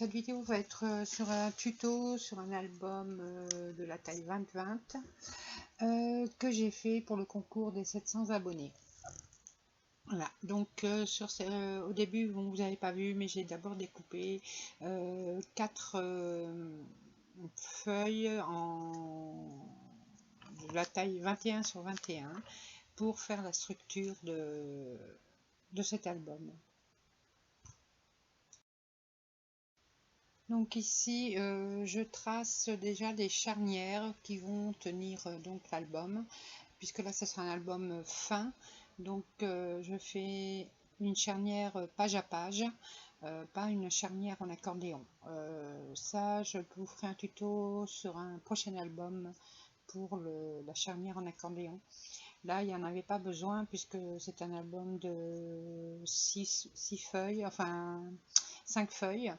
cette vidéo va être sur un tuto sur un album de la taille 20-20 que j'ai fait pour le concours des 700 abonnés. Voilà, donc au début bon, vous n'avez pas vu, mais j'ai d'abord découpé 4 feuilles de la taille 21 sur 21 pour faire la structure de cet album. Donc ici, je trace déjà des charnières qui vont tenir donc l'album, puisque là, ce sera un album fin. Donc, je fais une charnière page à page, pas une charnière en accordéon. Ça, je vous ferai un tuto sur un prochain album pour la charnière en accordéon. Là, il n'y en avait pas besoin puisque c'est un album de 6 feuilles, enfin 5 feuilles,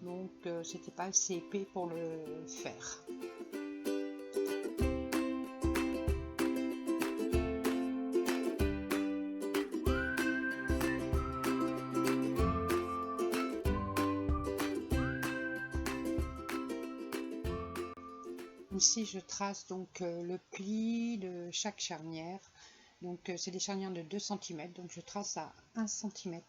donc c'était pas assez épais pour le faire. Ici, je trace donc le pli de chaque charnière. Donc c'est des charnières de 2 cm, donc je trace à 1 cm.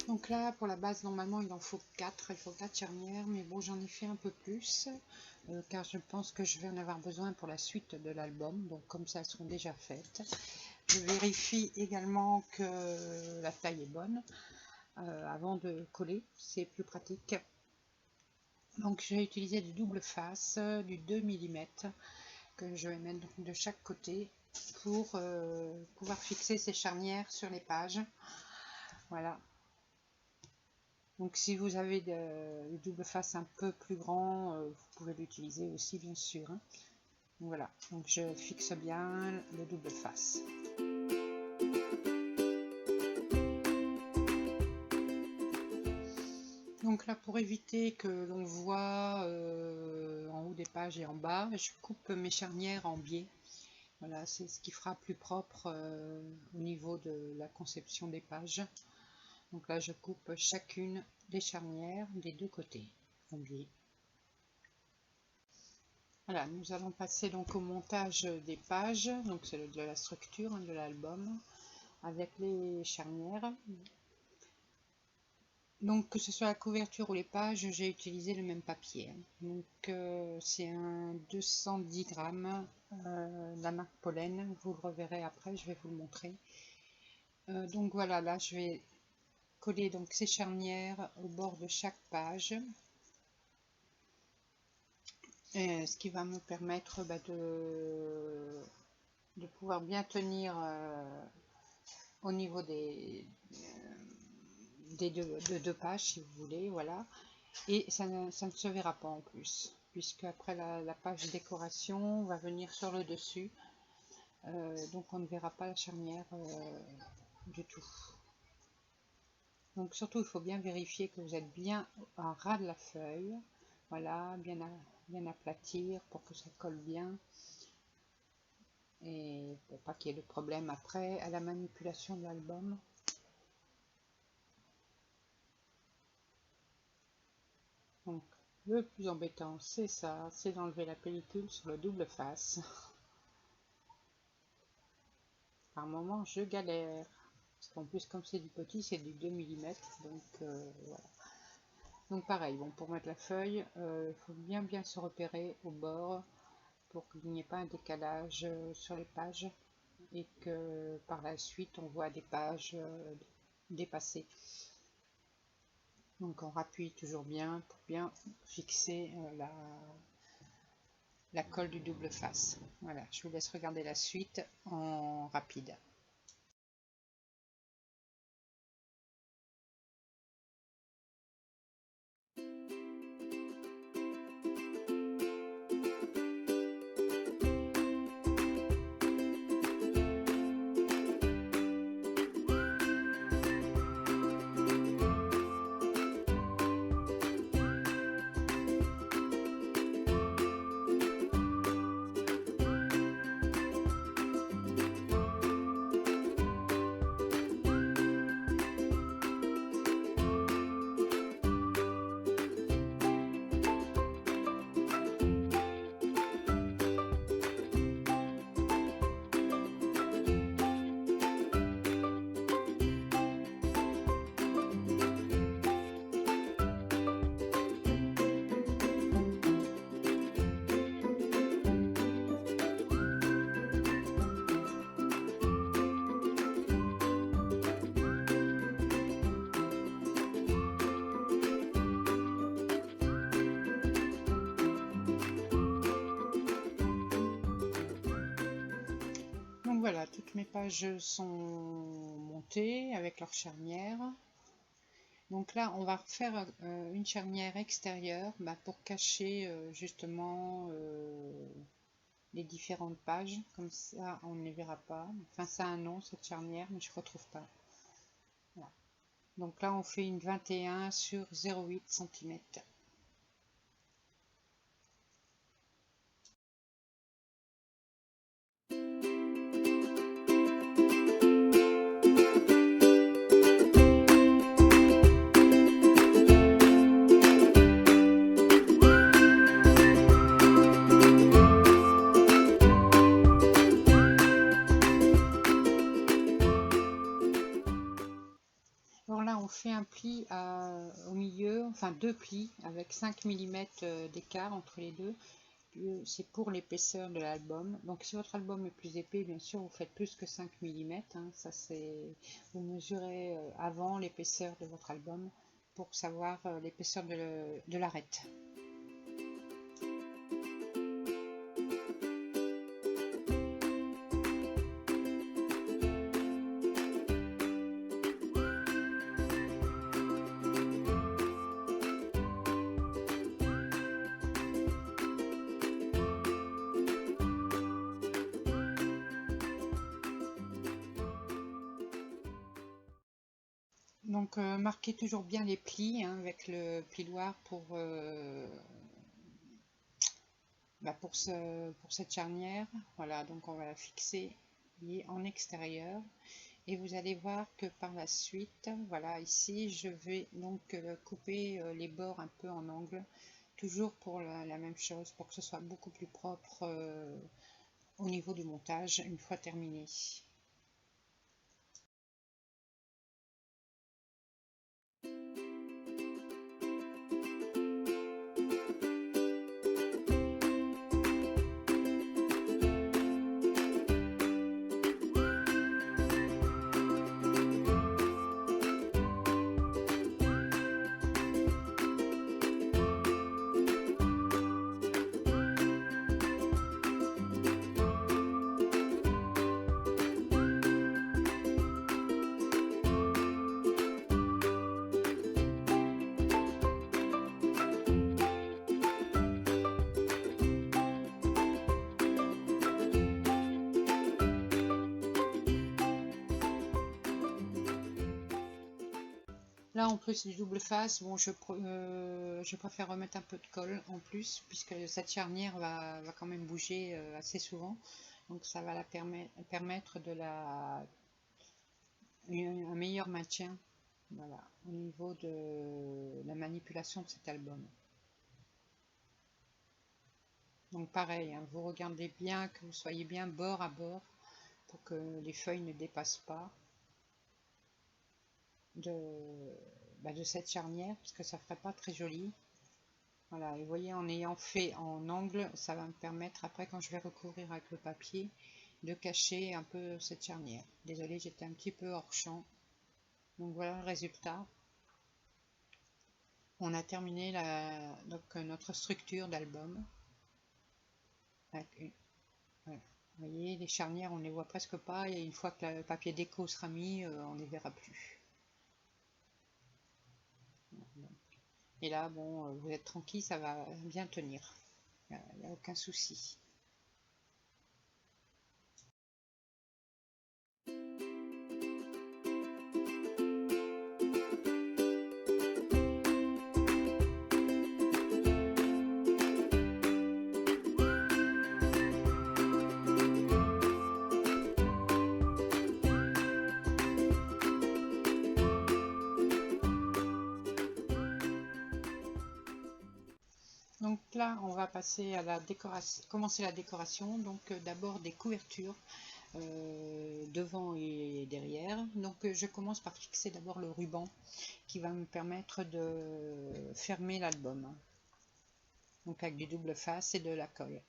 Donc là, pour la base, normalement, il en faut 4. Il faut 4 charnières, mais bon, j'en ai fait un peu plus, car je pense que je vais en avoir besoin pour la suite de l'album. Donc comme ça, elles seront déjà faites. Je vérifie également que la taille est bonne avant de coller. C'est plus pratique. Donc je vais utiliser du double face, du 2 mm, que je vais mettre de chaque côté pour pouvoir fixer ces charnières sur les pages. Voilà. Donc si vous avez le double face un peu plus grand, vous pouvez l'utiliser aussi bien sûr. Hein. Voilà, donc je fixe bien le double face. Donc là, pour éviter que l'on voit en haut des pages et en bas, je coupe mes charnières en biais. Voilà, c'est ce qui fera plus propre au niveau de la conception des pages. Donc là, je coupe chacune des charnières des deux côtés en biais. Voilà, nous allons passer donc au montage des pages, donc c'est de la structure de l'album avec les charnières. Donc que ce soit la couverture ou les pages, j'ai utilisé le même papier. Donc c'est un 210 grammes, la marque Pollen, vous le reverrez après, je vais vous le montrer. Donc voilà, là je vais coller donc ces charnières au bord de chaque page. Ce qui va me permettre de pouvoir bien tenir au niveau des deux pages si vous voulez, voilà, et ça ne se verra pas en plus, puisque après la page décoration va venir sur le dessus, donc on ne verra pas la charnière du tout. Donc surtout il faut bien vérifier que vous êtes bien à ras de la feuille, voilà, bien aplatir pour que ça colle bien et pour pas qu'il y ait de problème après à la manipulation de l'album. Donc le plus embêtant c'est ça, c'est d'enlever la pellicule sur le double face. Par moment je galère, parce qu'en plus comme c'est du petit, c'est du 2 mm, donc voilà. Donc pareil, bon, pour mettre la feuille, il faut bien se repérer au bord pour qu'il n'y ait pas un décalage sur les pages et que par la suite on voit des pages dépassées. Donc on rappuie toujours bien pour bien fixer la colle du double face. Voilà, je vous laisse regarder la suite en rapide. toutes mes pages sont montées avec leur charnière. Donc là, on va refaire une charnière extérieure pour cacher justement les différentes pages. Comme ça, on ne les verra pas. Enfin, ça a un nom, cette charnière, mais je ne retrouve pas. Voilà. Donc là, on fait une 21 sur 0,8 cm. Alors là, on fait un pli au milieu, enfin 2 plis avec 5 mm d'écart entre les deux. C'est pour l'épaisseur de l'album. Donc si votre album est plus épais, bien sûr, vous faites plus que 5 mm. Hein. Ça, vous mesurez avant l'épaisseur de votre album pour savoir l'épaisseur de l'arête. Donc marquez toujours bien les plis avec le plioir pour cette charnière. Voilà, donc on va la fixer en extérieur. Et vous allez voir que par la suite, voilà, ici, je vais donc couper les bords un peu en angle, toujours pour la même chose, pour que ce soit beaucoup plus propre au niveau du montage, une fois terminé. Là, en plus du double face, bon, je préfère remettre un peu de colle en plus, puisque cette charnière va quand même bouger assez souvent. Donc ça va permettre un meilleur maintien, voilà, au niveau de la manipulation de cet album. Donc pareil, vous regardez bien que vous soyez bien bord à bord pour que les feuilles ne dépassent pas de cette charnière, parce que ça ferait pas très joli. Voilà, et vous voyez, en ayant fait en angle, ça va me permettre après, quand je vais recouvrir avec le papier, de cacher un peu cette charnière. Désolée, j'étais un petit peu hors champ. Donc voilà le résultat. On a terminé notre structure d'album. Voilà. Vous voyez, les charnières, on ne les voit presque pas, et une fois que le papier déco sera mis, on ne les verra plus. Et là, bon, vous êtes tranquille, ça va bien tenir. Il n'y a aucun souci. Donc là, on va passer à la décoration, commencer la décoration. Donc d'abord des couvertures devant et derrière. Donc je commence par fixer d'abord le ruban qui va me permettre de fermer l'album. Donc avec du double face et de la colle.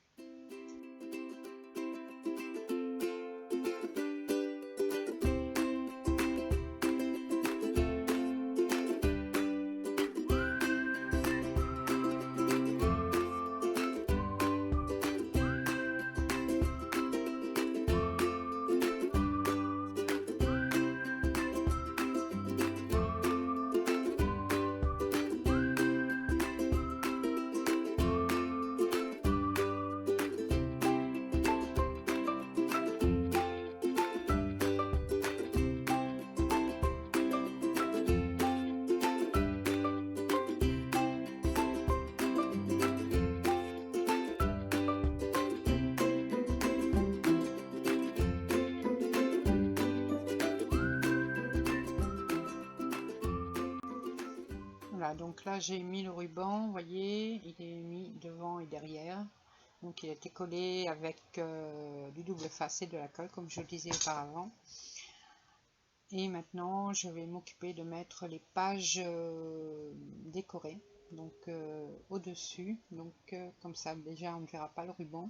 Voilà, donc là j'ai mis le ruban, vous voyez, il est mis devant et derrière. Donc il a été collé avec du double face et de la colle, comme je le disais auparavant. Et maintenant, je vais m'occuper de mettre les pages décorées, donc au-dessus. Donc comme ça, déjà, on ne verra pas le ruban.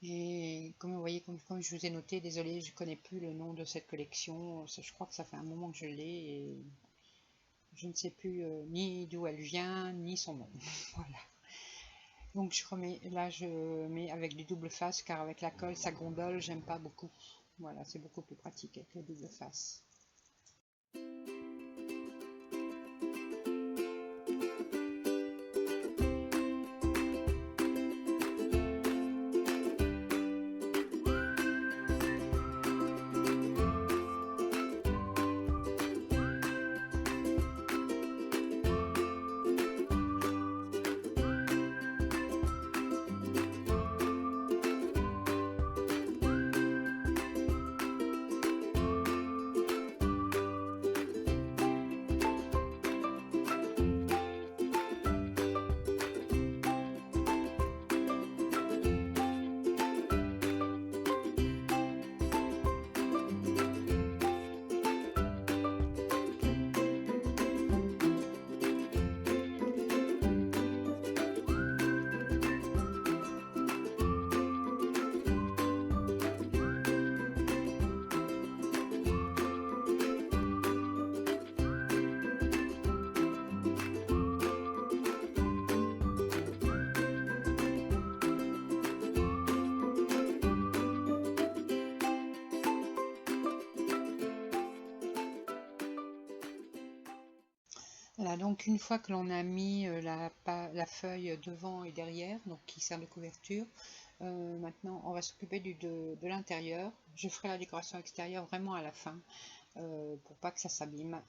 Et comme vous voyez, comme je vous ai noté, désolé, je ne connais plus le nom de cette collection. Je crois que ça fait un moment que je l'ai et je ne sais plus ni d'où elle vient, ni son nom. Voilà. Donc je remets, là je mets avec du double face car avec la colle ça gondole, j'aime pas beaucoup. Voilà, c'est beaucoup plus pratique avec le double face. Voilà, donc une fois que l'on a mis la feuille devant et derrière, donc qui sert de couverture, maintenant on va s'occuper de l'intérieur. Je ferai la décoration extérieure vraiment à la fin, pour pas que ça s'abîme.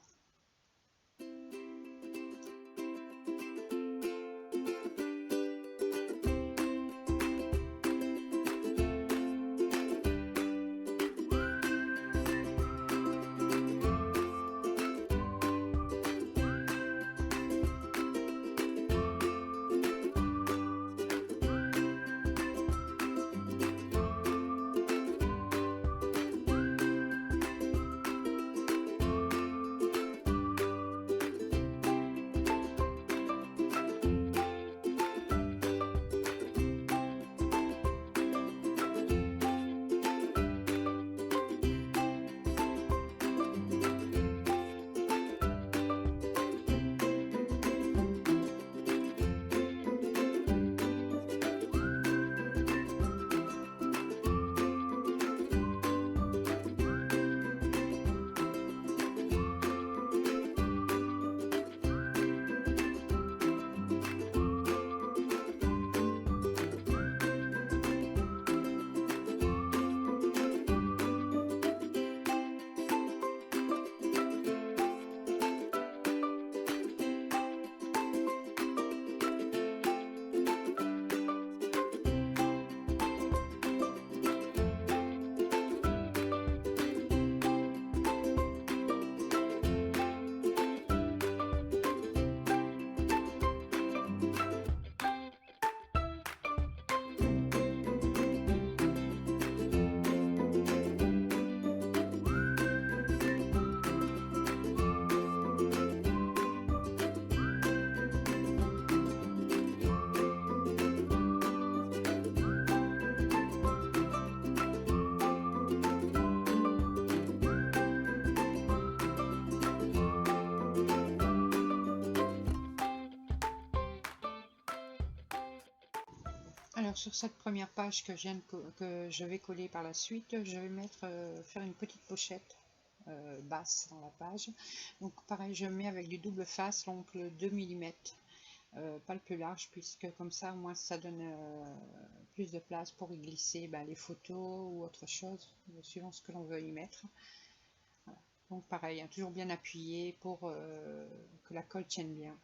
Alors sur cette première page que je vais coller par la suite, je vais faire une petite pochette basse dans la page. Donc pareil, je mets avec du double face l'ongle 2 mm, pas le plus large, puisque comme ça, moi, ça donne plus de place pour y glisser les photos ou autre chose, suivant ce que l'on veut y mettre. Voilà. Donc pareil, hein, toujours bien appuyé pour que la colle tienne bien.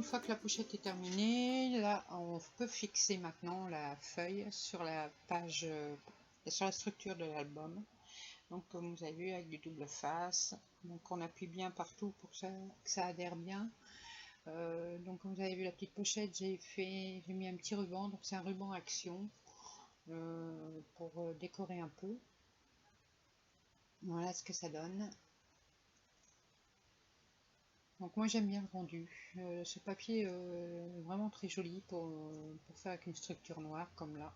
fois que la pochette est terminée, là on peut fixer maintenant la feuille sur la page, sur la structure de l'album. Donc comme vous avez vu, avec du double face, donc on appuie bien partout pour que ça adhère bien. Donc comme vous avez vu la petite pochette, j'ai mis un petit ruban, donc c'est un ruban action pour décorer un peu. Voilà ce que ça donne. Donc moi j'aime bien le rendu. Ce papier est vraiment très joli pour faire avec une structure noire comme là.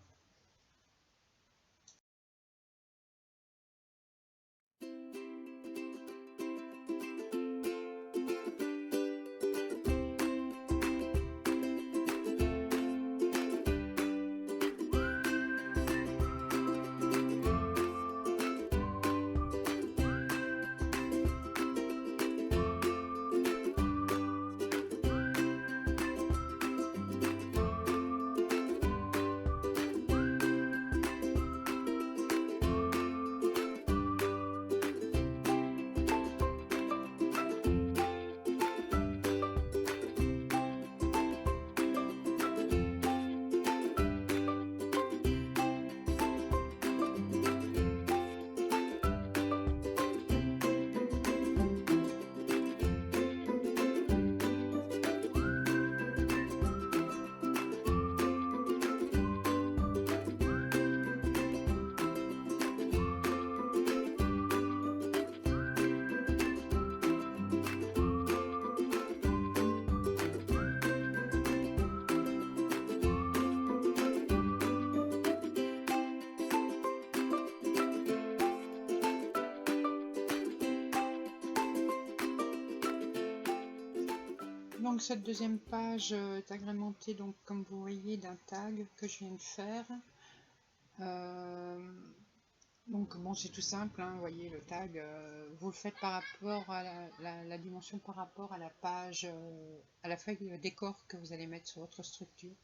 Donc cette deuxième page est agrémentée, donc comme vous voyez, d'un tag que je viens de faire. Donc bon, c'est tout simple, hein, vous voyez le tag, vous le faites par rapport à la dimension, par rapport à la page, à la feuille décor que vous allez mettre sur votre structure.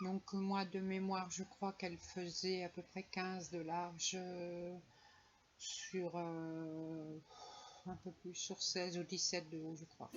Donc moi de mémoire, je crois qu'elle faisait à peu près 15 de large sur un peu plus, sur 16 ou 17 de haut, je crois.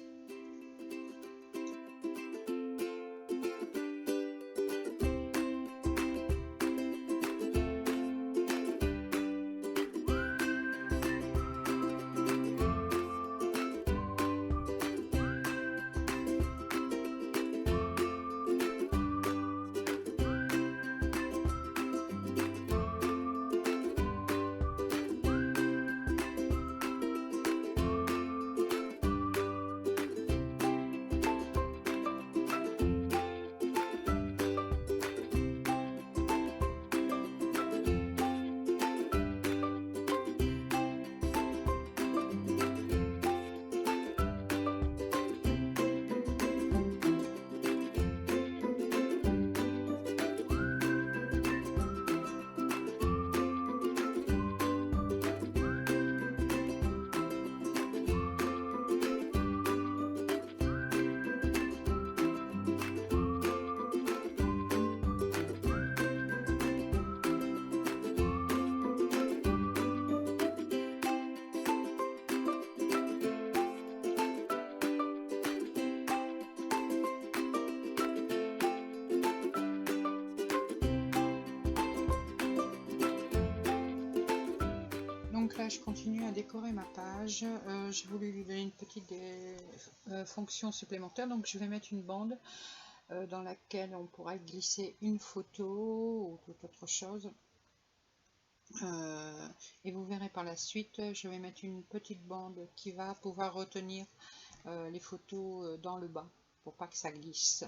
Donc là je continue à décorer ma page, j'ai voulu lui donner une petite fonction supplémentaire, donc je vais mettre une bande dans laquelle on pourra glisser une photo ou toute autre chose. Et vous verrez par la suite, je vais mettre une petite bande qui va pouvoir retenir les photos dans le bas pour pas que ça glisse.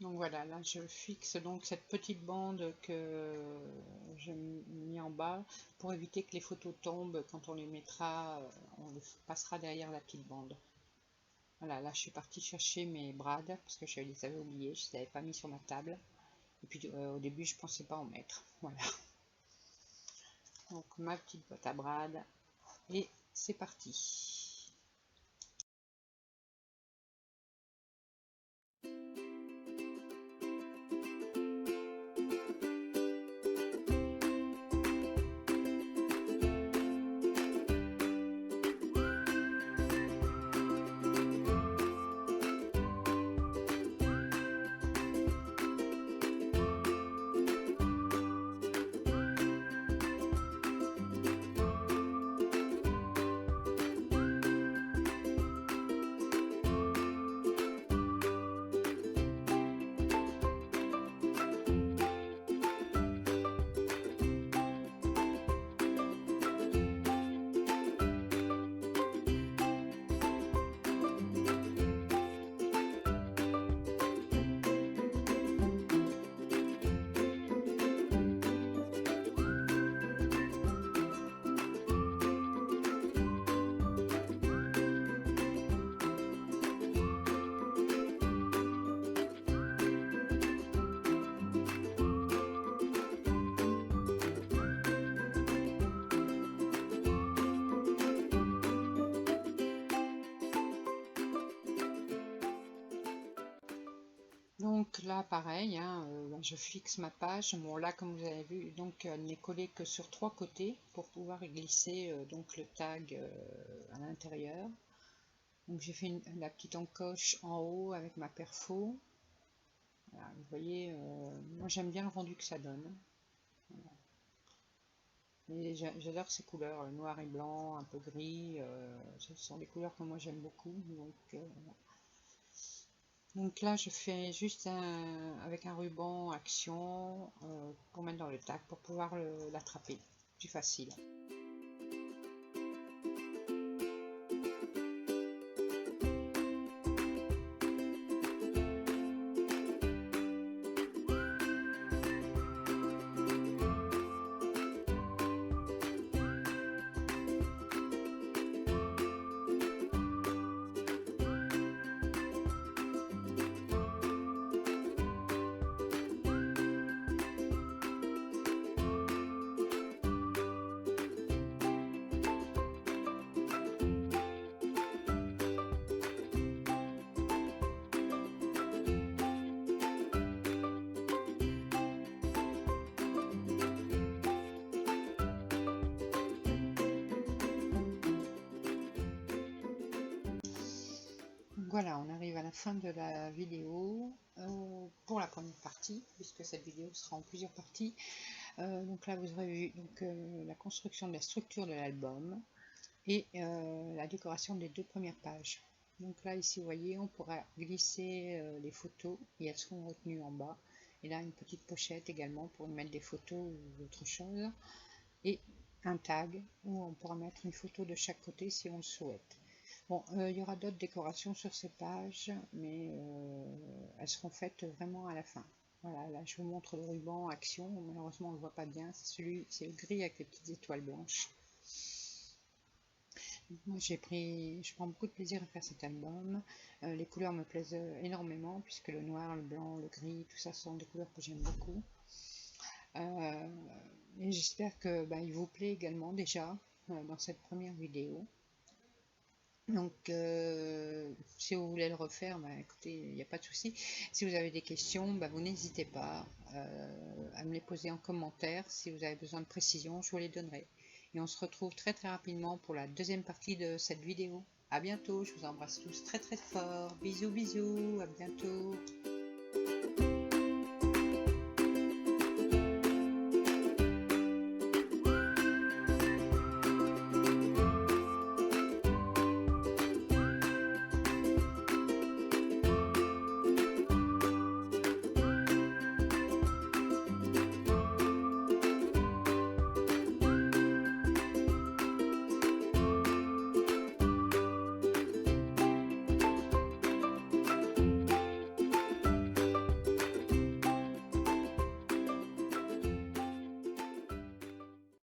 Donc voilà, là je fixe donc cette petite bande que j'ai mis en bas pour éviter que les photos tombent. Quand on les mettra, on les passera derrière la petite bande. Voilà, là je suis partie chercher mes brades parce que je les avais oubliées, je ne les avais pas mis sur ma table. Et puis au début je pensais pas en mettre. Voilà. Donc ma petite boîte à brades et c'est parti. Donc là pareil, hein, je fixe ma page. Bon là comme vous avez vu, donc elle n'est collée que sur 3 côtés pour pouvoir glisser donc le tag à l'intérieur. Donc j'ai fait la petite encoche en haut avec ma perfo. Voilà, vous voyez, moi j'aime bien le rendu que ça donne. Voilà. J'adore ces couleurs, noir et blanc, un peu gris. Ce sont des couleurs que moi j'aime beaucoup. Donc là, je fais juste avec un ruban action pour mettre dans le tag, pour pouvoir l'attraper. Plus facile. Voilà, on arrive à la fin de la vidéo pour la première partie, puisque cette vidéo sera en plusieurs parties. Donc là, vous aurez vu donc, la construction de la structure de l'album et la décoration des 2 premières pages. Donc là, ici, vous voyez, on pourra glisser les photos et elles seront retenues en bas. Et là, une petite pochette également pour mettre des photos ou autre chose. Et un tag où on pourra mettre une photo de chaque côté si on le souhaite. Bon, il y aura d'autres décorations sur ces pages, mais elles seront faites vraiment à la fin. Voilà, là je vous montre le ruban action, malheureusement on ne le voit pas bien, c'est le gris avec les petites étoiles blanches. Moi je prends beaucoup de plaisir à faire cet album. Les couleurs me plaisent énormément, puisque le noir, le blanc, le gris, tout ça sont des couleurs que j'aime beaucoup. Et j'espère que il vous plaît également déjà dans cette première vidéo. Donc, si vous voulez le refaire, écoutez, il n'y a pas de souci. Si vous avez des questions, vous n'hésitez pas à me les poser en commentaire. Si vous avez besoin de précision, je vous les donnerai. Et on se retrouve très très rapidement pour la deuxième partie de cette vidéo. À bientôt, je vous embrasse tous très très fort. Bisous bisous, à bientôt.